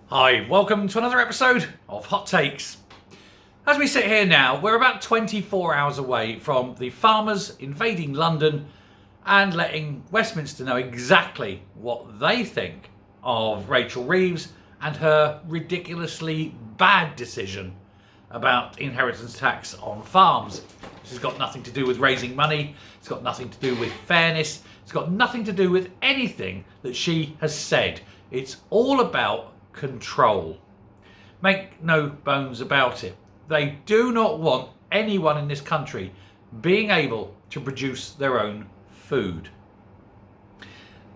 Hi, welcome to another episode of Hot Takes. As we sit here now, we're about 24 hours away from the farmers invading London and letting Westminster know exactly what they think of Rachel Reeves and her ridiculously bad decision about inheritance tax on farms. This has got nothing to do with raising money, it's got nothing to do with fairness, it's got nothing to do with anything that she has said. It's all about control. Make no bones about it. They do not want anyone in this country being able to produce their own food.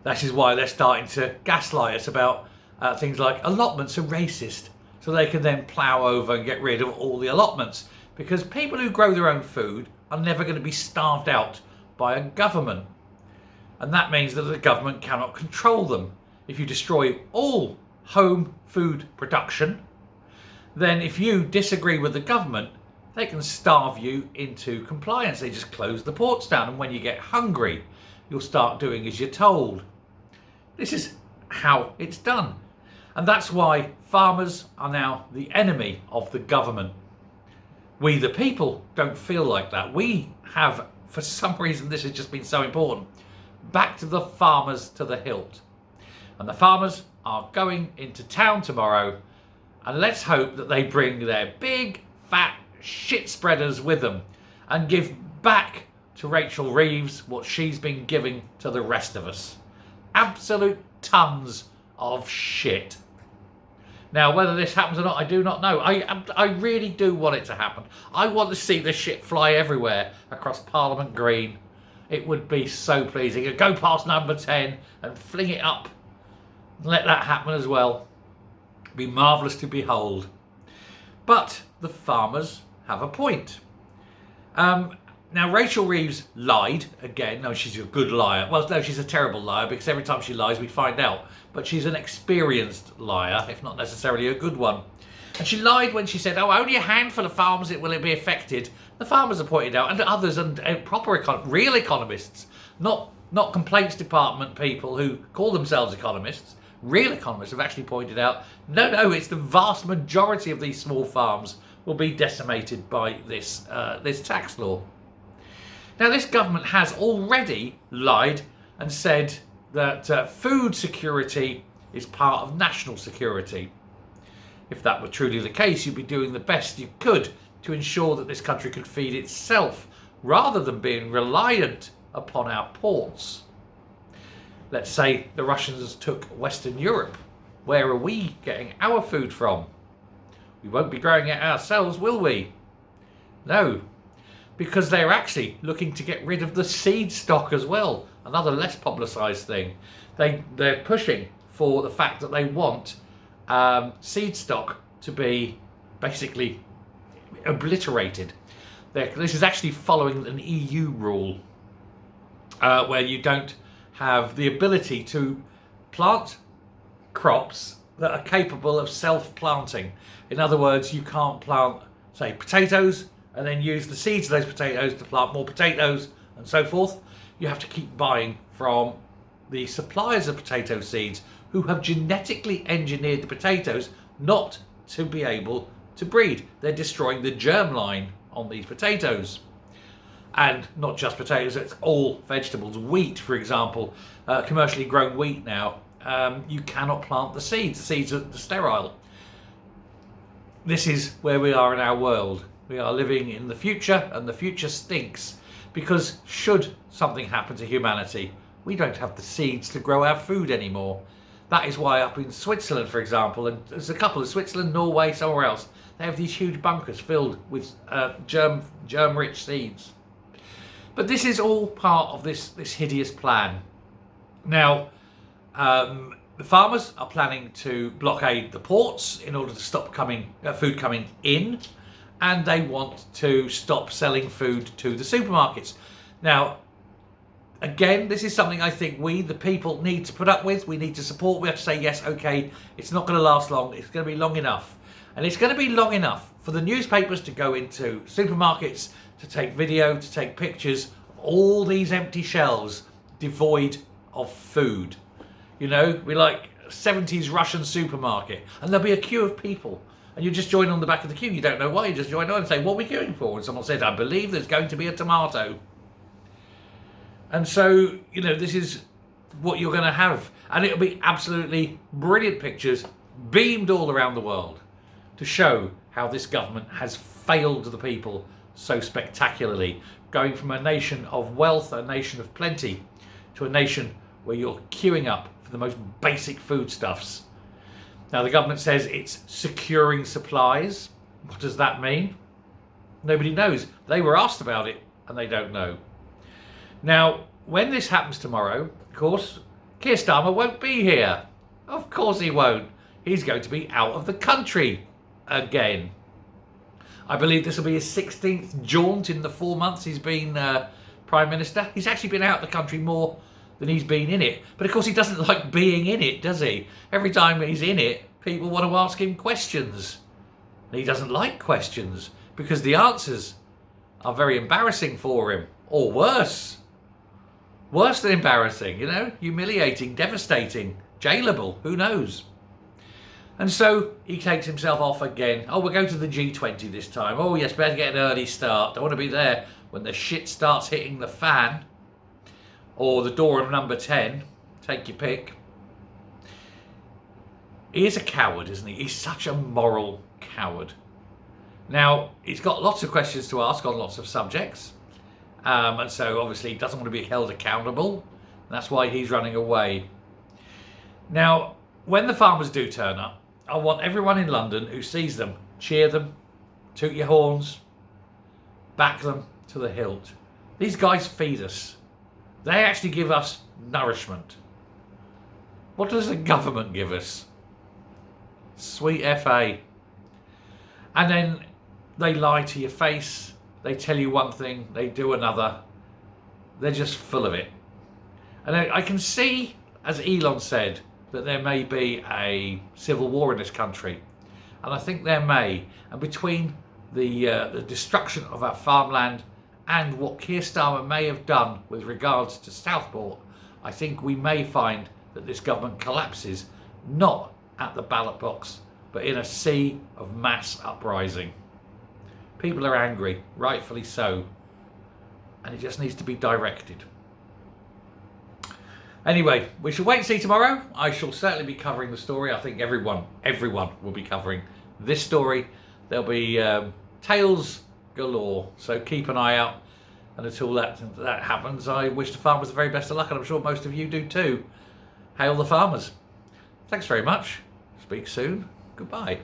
That is why they're starting to gaslight us about things like allotments are racist, so they can then plough over and get rid of all the allotments, because people who grow their own food are never going to be starved out by a government, and that means that the government cannot control them. If you destroy all home food production, then if you disagree with the government, they can starve you into compliance. They just close the ports down, and when you get hungry, you'll start doing as you're told. This is how it's done. And that's why farmers are now the enemy of the government. We, the people, don't feel like that. We have, for some reason, this has just been so important, back to the farmers to the hilt. And the farmers are going into town tomorrow, and let's hope that they bring their big, fat shit spreaders with them and give back to Rachel Reeves what she's been giving to the rest of us. Absolute tons of shit. Now, whether this happens or not, I do not know. I really do want it to happen. I want to see this shit fly everywhere across Parliament Green. It would be so pleasing. You'd go past number 10 and fling it up. Let that happen as well. It'd be marvellous to behold. But the farmers have a point. Now, Rachel Reeves lied again. No, she's a good liar. Well, no, she's a terrible liar, because every time she lies, we find out. But she's an experienced liar, if not necessarily a good one. And she lied when she said, oh, only a handful of farms will be affected. The farmers have pointed out, and others, and real economists, not complaints department people who call themselves economists. Real economists have actually pointed out, no, it's the vast majority of these small farms will be decimated by this tax law. Now, this government has already lied and said that food security is part of national security. If that were truly the case, you'd be doing the best you could to ensure that this country could feed itself, rather than being reliant upon our ports. Let's say the Russians took Western Europe. Where are we getting our food from? We won't be growing it ourselves, will we? No, because they're actually looking to get rid of the seed stock as well. Another less publicised thing. They're pushing for the fact that they want seed stock to be basically obliterated. This is actually following an EU rule where you don't have the ability to plant crops that are capable of self-planting. In other words, you can't plant, say, potatoes and then use the seeds of those potatoes to plant more potatoes and so forth. You have to keep buying from the suppliers of potato seeds who have genetically engineered the potatoes not to be able to breed. They're destroying the germline on these potatoes. And not just potatoes, it's all vegetables. Wheat, for example, commercially grown wheat now, you cannot plant the seeds. The seeds are sterile. This is where we are in our world. We are living in the future, and the future stinks, because should something happen to humanity, we don't have the seeds to grow our food anymore. That is why up in Switzerland, for example, and there's a couple of Switzerland, Norway, somewhere else, they have these huge bunkers filled with germ-rich seeds. But this is all part of this hideous plan. Now, the farmers are planning to blockade the ports in order to stop food coming in, and they want to stop selling food to the supermarkets. Now, again, this is something I think we, the people, need to put up with. We need to support. We have to say, yes, okay, it's not going to last long. It's going to be long enough. And it's going to be long enough for the newspapers to go into supermarkets, to take video, to take pictures of all these empty shelves devoid of food. You know, we like 70s Russian supermarket, and there'll be a queue of people. And you just join on the back of the queue. You don't know why. You just join on and say, what are we queuing for? And someone said, I believe there's going to be a tomato. And so, this is what you're going to have. And it'll be absolutely brilliant pictures beamed all around the world to show how this government has failed the people so spectacularly, going from a nation of wealth, a nation of plenty, to a nation where you're queuing up for the most basic foodstuffs. Now, the government says it's securing supplies. What does that mean? Nobody knows. They were asked about it and they don't know. Now, when this happens tomorrow, of course, Keir Starmer won't be here. Of course he won't. He's going to be out of the country again. I believe this will be his 16th jaunt in the 4 months he's been Prime Minister. He's actually been out of the country more than he's been in it. But of course he doesn't like being in it, does he? Every time he's in it, people want to ask him questions. And he doesn't like questions because the answers are very embarrassing for him. Or worse. Worse than embarrassing, humiliating, devastating, jailable, who knows? And so he takes himself off again. Oh, we'll go to the G20 this time. Oh yes, better get an early start. I want to be there when the shit starts hitting the fan. Or the door of number 10. Take your pick. He is a coward, isn't he? He's such a moral coward. Now, he's got lots of questions to ask on lots of subjects. And so obviously he doesn't want to be held accountable. That's why he's running away. Now, when the farmers do turn up, I want everyone in London who sees them, cheer them, toot your horns, back them to the hilt. These guys feed us. They actually give us nourishment. What does the government give us? Sweet FA. And then they lie to your face. They tell you one thing, they do another. They're just full of it. And I can see, as Elon said, that there may be a civil war in this country. And I think there may. And between the destruction of our farmland and what Keir Starmer may have done with regards to Southport, I think we may find that this government collapses, not at the ballot box, but in a sea of mass uprising. People are angry, rightfully so, and it just needs to be directed. Anyway, we shall wait and see tomorrow. I shall certainly be covering the story. I think everyone will be covering this story. There'll be tales galore, so keep an eye out. And until that happens, I wish the farmers the very best of luck, and I'm sure most of you do too. Hail the farmers. Thanks very much. Speak soon. Goodbye.